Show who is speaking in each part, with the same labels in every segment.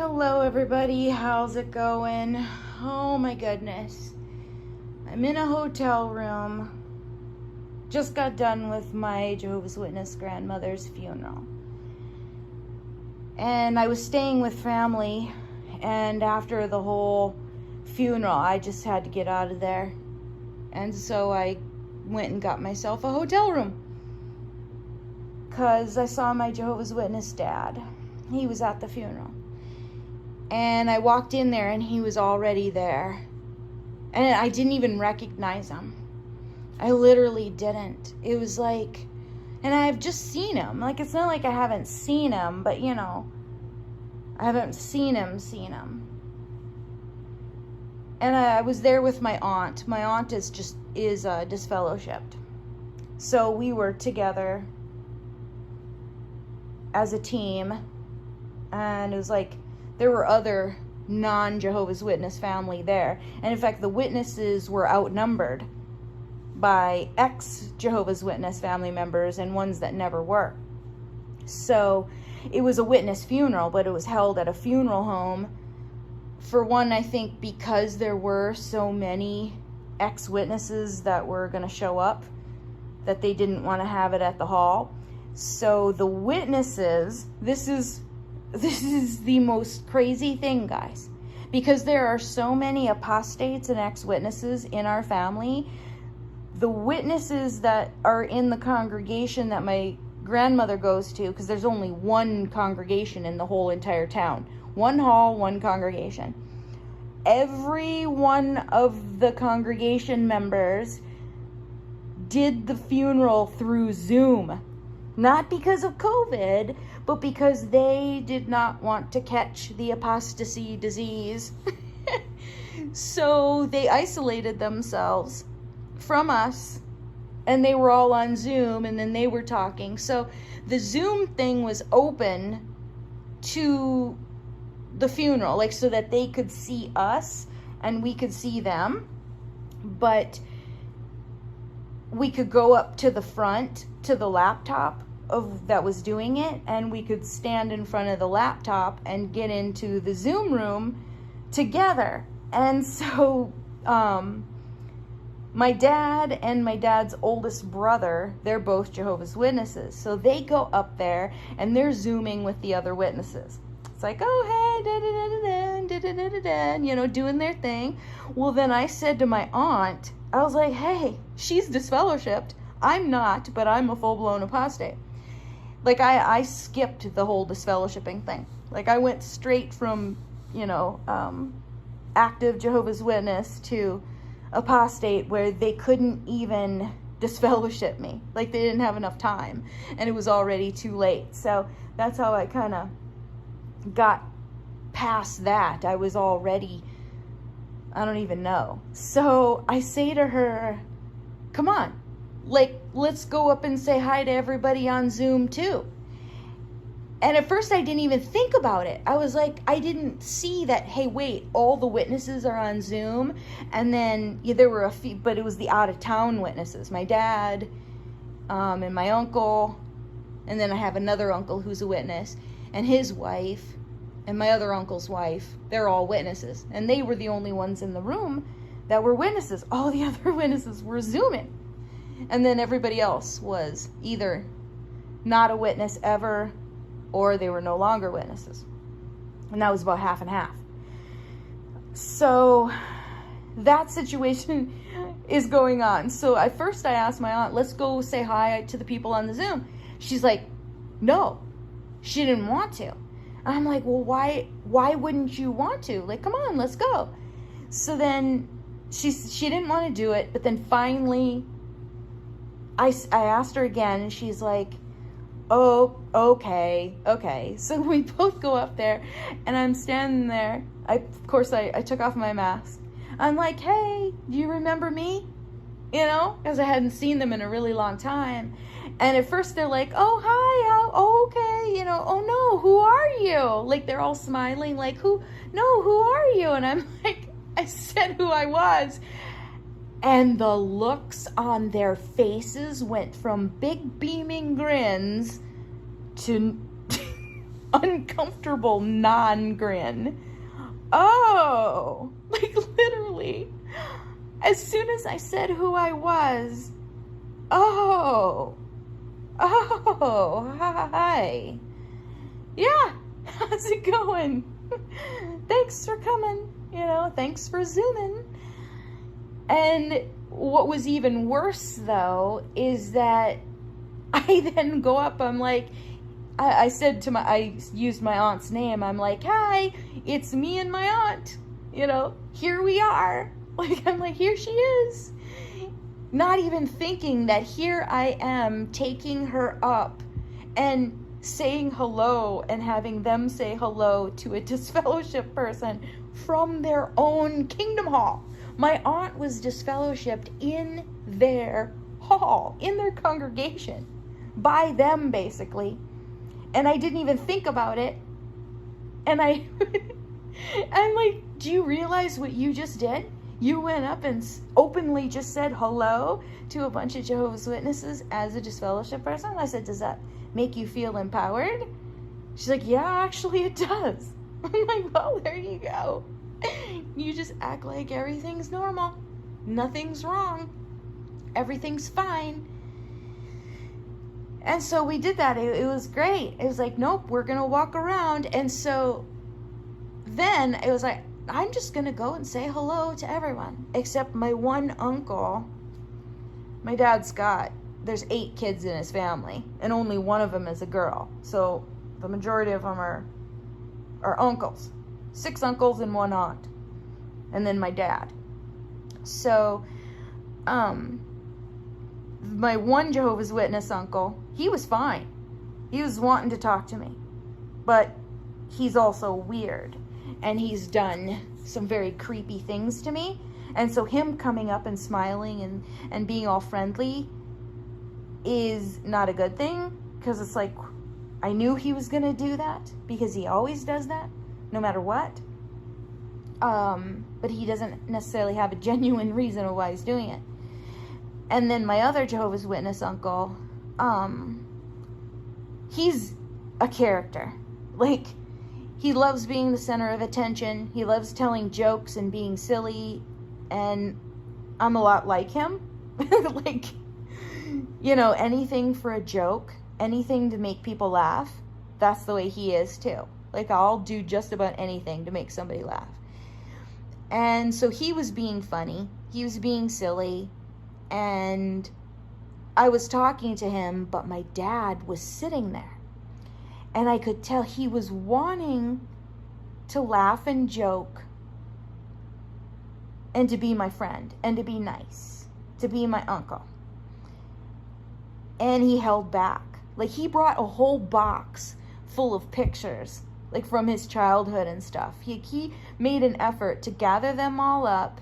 Speaker 1: Hello everybody, how's it going? Oh my goodness. I'm in a hotel room. Just got done with my Jehovah's Witness grandmother's funeral. And I was staying with family, and after the whole funeral, I just had to get out of there. And so I went and got myself a hotel room. 'Cause I saw my Jehovah's Witness dad. He was at the funeral. And I walked in there and he was already there. And I didn't even recognize him. I literally didn't. It was like, and I've just seen him. Like, it's not like I haven't seen him, but you know, I haven't seen him. And I was there with my aunt. My aunt is disfellowshipped. So we were together as a team. And it was like, there were other non-Jehovah's Witness family there. And in fact, the witnesses were outnumbered by ex-Jehovah's Witness family members and ones that never were. So it was a witness funeral, but it was held at a funeral home. For one, I think because there were so many ex-witnesses that were going to show up, that they didn't want to have it at the hall. So the witnesses, this is the most crazy thing, guys, because there are so many apostates and ex-witnesses in our family. The witnesses that are in the congregation that my grandmother goes to, because there's only one congregation in the whole entire town, one hall, one congregation. Every one of the congregation members did the funeral through Zoom. Not because of COVID, but because they did not want to catch the apostasy disease. So they isolated themselves from us, and they were all on Zoom, and then they were talking. So the Zoom thing was open to the funeral, like so that they could see us and we could see them. But we could go up to the front to the laptop that was doing it, and we could stand in front of the laptop and get into the Zoom room together. And so my dad and my dad's oldest brother, they're both Jehovah's Witnesses, so they go up there and they're Zooming with the other witnesses. It's like, oh hey, da-da-da-da-da, you know, doing their thing. Well, then I said to my aunt, I was like, hey, she's disfellowshipped. I'm not, but I'm a full-blown apostate. Like, I skipped the whole disfellowshipping thing. Like, I went straight from, you know, active Jehovah's Witness to apostate, where they couldn't even disfellowship me. Like, they didn't have enough time, and it was already too late. So that's how I kind of got past that. I was already, I don't even know. So I say to her, come on. Like, let's go up and say hi to everybody on Zoom too. And at first I didn't even think about it. I was like, I didn't see that, hey, wait, all the witnesses are on Zoom. And then there were a few, but it was the out-of-town witnesses. My dad and my uncle. And then I have another uncle who's a witness. And his wife and my other uncle's wife. They're all witnesses. And they were the only ones in the room that were witnesses. All the other witnesses were Zooming. And then everybody else was either not a witness ever, or they were no longer witnesses. And that was about half and half. So that situation is going on. So at first I asked my aunt, let's go say hi to the people on the Zoom. She's like, no, she didn't want to. And I'm like, well, why wouldn't you want to? Like, come on, let's go. So then she didn't want to do it, but then finally I asked her again, and she's like, oh, okay. So we both go up there, and I'm standing there. Of course, I took off my mask. I'm like, hey, do you remember me? You know, because I hadn't seen them in a really long time. And at first they're like, oh, hi, okay, you know, oh no, who are you? Like, they're all smiling, like, who are you? And I'm like, I said who I was. And the looks on their faces went from big beaming grins to uncomfortable non-grin. Oh, like literally, as soon as I said who I was, oh, hi. Yeah, how's it going? Thanks for coming, thanks for zooming. And what was even worse, though, is that I then go up, I'm like, I used my aunt's name. I'm like, hi, it's me and my aunt. Here we are. I'm like, here she is. Not even thinking that here I am taking her up and saying hello and having them say hello to a disfellowship person from their own kingdom hall. My aunt was disfellowshipped in their hall, in their congregation, by them basically. And I didn't even think about it. And I'm like, do you realize what you just did? You went up and openly just said hello to a bunch of Jehovah's Witnesses as a disfellowship person. I said, does that make you feel empowered? She's like, yeah, actually it does. I'm like, well, there you go. You just act like everything's normal. Nothing's wrong. Everything's fine. And so we did that. It was great. It was like, nope, we're going to walk around. And so then it was like, I'm just going to go and say hello to everyone except my one uncle. My dad's there's 8 kids in his family, and only one of them is a girl. So the majority of them are uncles. 6 uncles and 1 aunt. And then my dad. So, my one Jehovah's Witness uncle, he was fine. He was wanting to talk to me. But he's also weird. And he's done some very creepy things to me. And so him coming up and smiling and being all friendly is not a good thing. Because it's like, I knew he was going to do that. Because he always does that, no matter what. But he doesn't necessarily have a genuine reason of why he's doing it. And then my other Jehovah's Witness uncle, he's a character. Like, he loves being the center of attention. He loves telling jokes and being silly. And I'm a lot like him. Like, anything for a joke, anything to make people laugh. That's the way he is too. Like, I'll do just about anything to make somebody laugh. And so he was being funny. He was being silly. And I was talking to him, but my dad was sitting there. And I could tell he was wanting to laugh and joke and to be my friend and to be nice, to be my uncle. And he held back. Like, he brought a whole box full of pictures, like from his childhood and stuff. He made an effort to gather them all up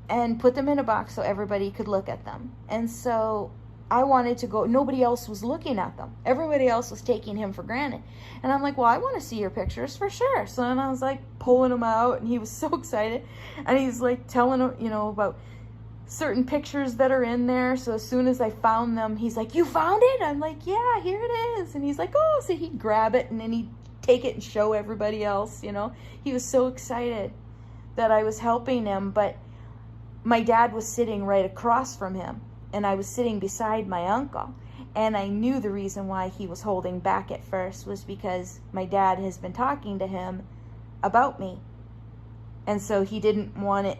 Speaker 1: and put them in a box so everybody could look at them. And so I wanted to go. Nobody else was looking at them. Everybody else was taking him for granted. And I'm like, well, I want to see your pictures for sure. So then I was like pulling them out, and he was so excited. And he's like telling him, about certain pictures that are in there. So as soon as I found them, he's like, you found it? I'm like, yeah, here it is. And he's like, oh, so he'd grab it and then he'd take it and show everybody else, He was so excited that I was helping him. But my dad was sitting right across from him, and I was sitting beside my uncle. And I knew the reason why he was holding back at first was because my dad has been talking to him about me. And so he didn't want it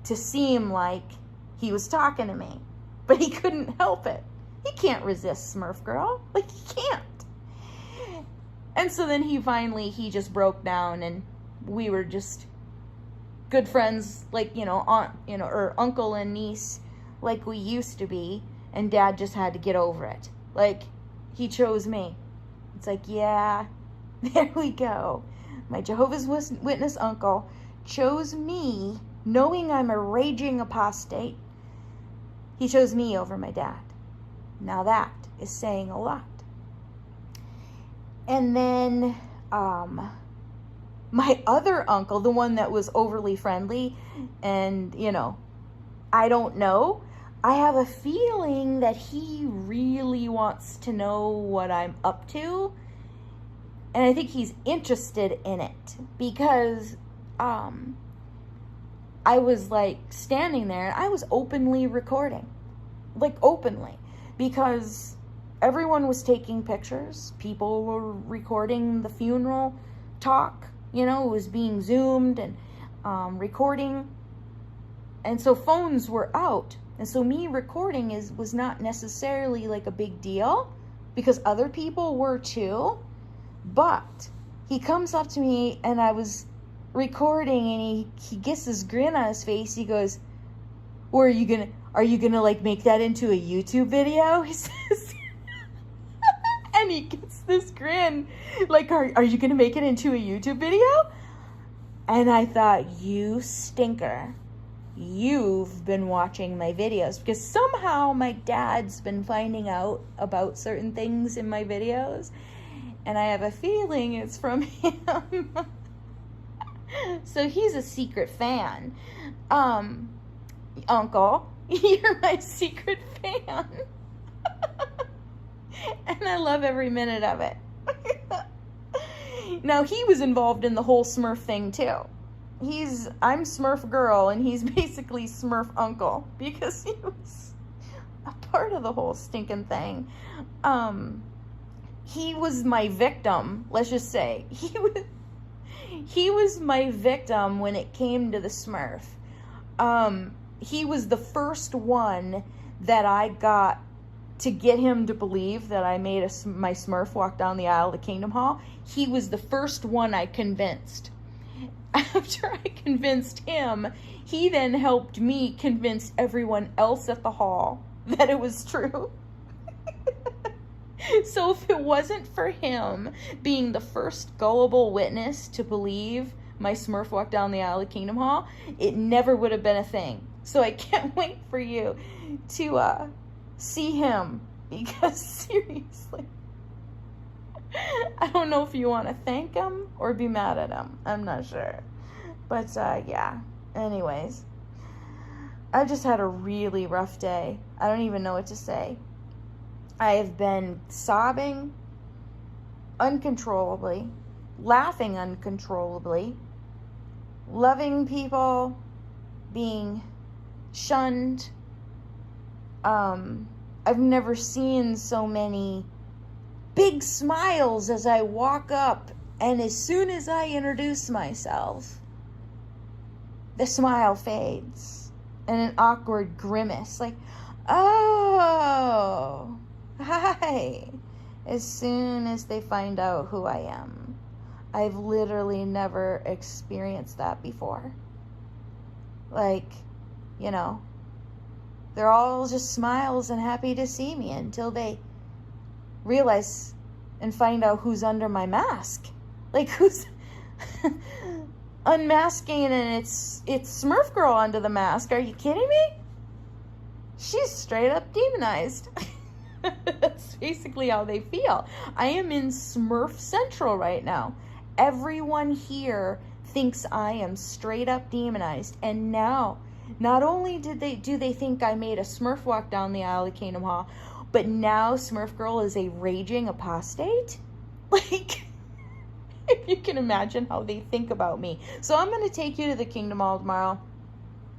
Speaker 1: to seem like he was talking to me. But he couldn't help it. He can't resist Smurf Girl. Like, he can't. And so then he just broke down, and we were just good friends, like, aunt, or uncle and niece, like we used to be. And Dad just had to get over it. Like, he chose me. It's like, yeah, there we go. My Jehovah's Witness uncle chose me, knowing I'm a raging apostate. He chose me over my dad. Now that is saying a lot. And then my other uncle, the one that was overly friendly, and, I don't know. I have a feeling that he really wants to know what I'm up to. And I think he's interested in it because I was like standing there and I was openly recording. Like openly. Because everyone was taking pictures. People were recording the funeral talk. You know, it was being zoomed and recording. And so phones were out. And so me recording was not necessarily like a big deal because other people were too. But he comes up to me and I was recording and he gets this grin on his face. He goes, "Or are you gonna like make that into a YouTube video?" He says. And he gets this grin like, are you gonna make it into a YouTube video? And I thought, you stinker. You've been watching my videos, because somehow my dad's been finding out about certain things in my videos, and I have a feeling it's from him. So he's a secret fan. Uncle, you're my secret fan. And I love every minute of it. Now, he was involved in the whole Smurf thing too. I'm Smurf girl, and he's basically Smurf uncle, because he was a part of the whole stinking thing. He was my victim, let's just say. He was my victim when it came to the Smurf. He was the first one that I got to get him to believe that I made my Smurf walk down the aisle to Kingdom Hall. He was the first one I convinced. After I convinced him, he then helped me convince everyone else at the hall that it was true. So if it wasn't for him being the first gullible witness to believe my Smurf walk down the aisle of Kingdom Hall, it never would have been a thing. So I can't wait for you to see him, because seriously, I don't know if you want to thank him or be mad at him. I'm not sure. But yeah, anyways, I've just had a really rough day. I don't even know what to say. I have been sobbing uncontrollably, laughing uncontrollably, loving people, being shunned. I've never seen so many big smiles as I walk up, and as soon as I introduce myself, the smile fades and an awkward grimace like, "Oh, hi," as soon as they find out who I am. I've literally never experienced that before. Like, you know, they're all just smiles and happy to see me until they realize and find out who's under my mask. Like, who's unmasking, and it's Smurf Girl under the mask. Are you kidding me? She's straight up demonized. That's basically how they feel. I am in Smurf Central right now. Everyone here thinks I am straight up demonized, and now not only do they think I made a Smurf walk down the aisle of Kingdom Hall, but now Smurf Girl is a raging apostate. Like, if you can imagine how they think about me. So I'm going to take you to the Kingdom Hall tomorrow,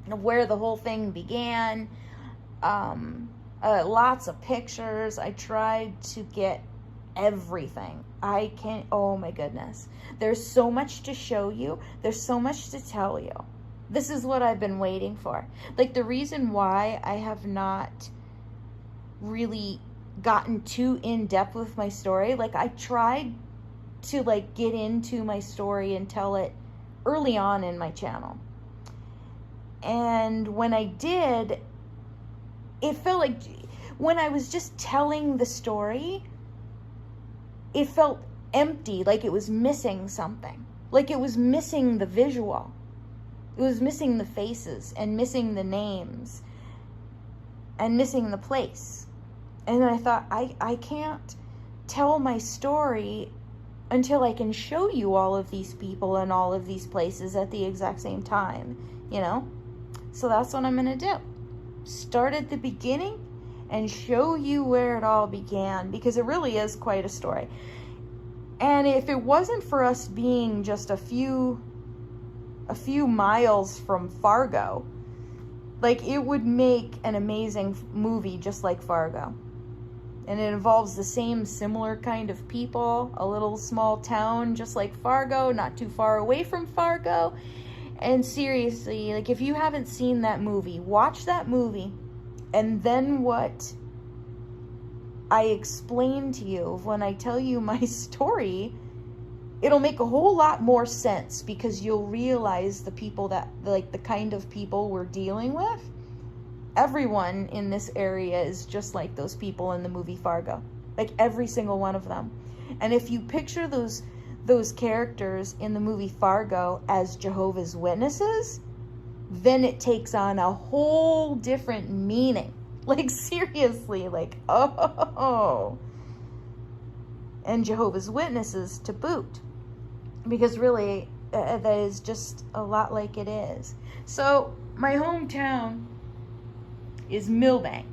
Speaker 1: where the whole thing began. Lots of pictures. I tried to get everything. Oh my goodness. There's so much to show you. There's so much to tell you. This is what I've been waiting for. Like, the reason why I have not really gotten too in depth with my story, like, I tried to like get into my story and tell it early on in my channel. And when I did, it felt like when I was just telling the story, it felt empty, like it was missing something. Like it was missing the visual. It was missing the faces and missing the names and missing the place. And then I thought, I can't tell my story until I can show you all of these people and all of these places at the exact same time, you know? So that's what I'm going to do. Start at the beginning and show you where it all began, because it really is quite a story. And if it wasn't for us being just a few miles from Fargo, like, it would make an amazing movie just like Fargo. And it involves the same similar kind of people, a little small town just like Fargo, not too far away from Fargo. And seriously, like, if you haven't seen that movie, watch that movie, and then what I explain to you when I tell you my story, it'll make a whole lot more sense, because you'll realize the people that, like, the kind of people we're dealing with. Everyone in this area is just like those people in the movie Fargo. Like, every single one of them. And if you picture those characters in the movie Fargo as Jehovah's Witnesses, then it takes on a whole different meaning. Like, seriously, like, oh. And Jehovah's Witnesses to boot. Because really, that is just a lot like it is. So, my hometown is Milbank.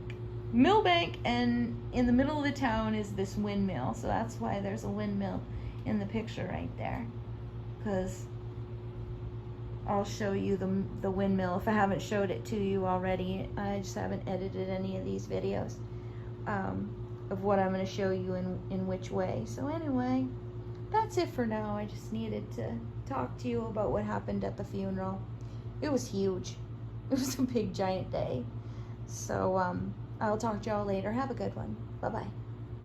Speaker 1: Milbank, and in the middle of the town is this windmill. So that's why there's a windmill in the picture right there. Because I'll show you the windmill if I haven't showed it to you already. I just haven't edited any of these videos of what I'm going to show you in which way. So anyway, that's it for now. I just needed to talk to you about what happened at the funeral. It was huge. It was a big, giant day. So, I'll talk to y'all later. Have a good one. Bye-bye.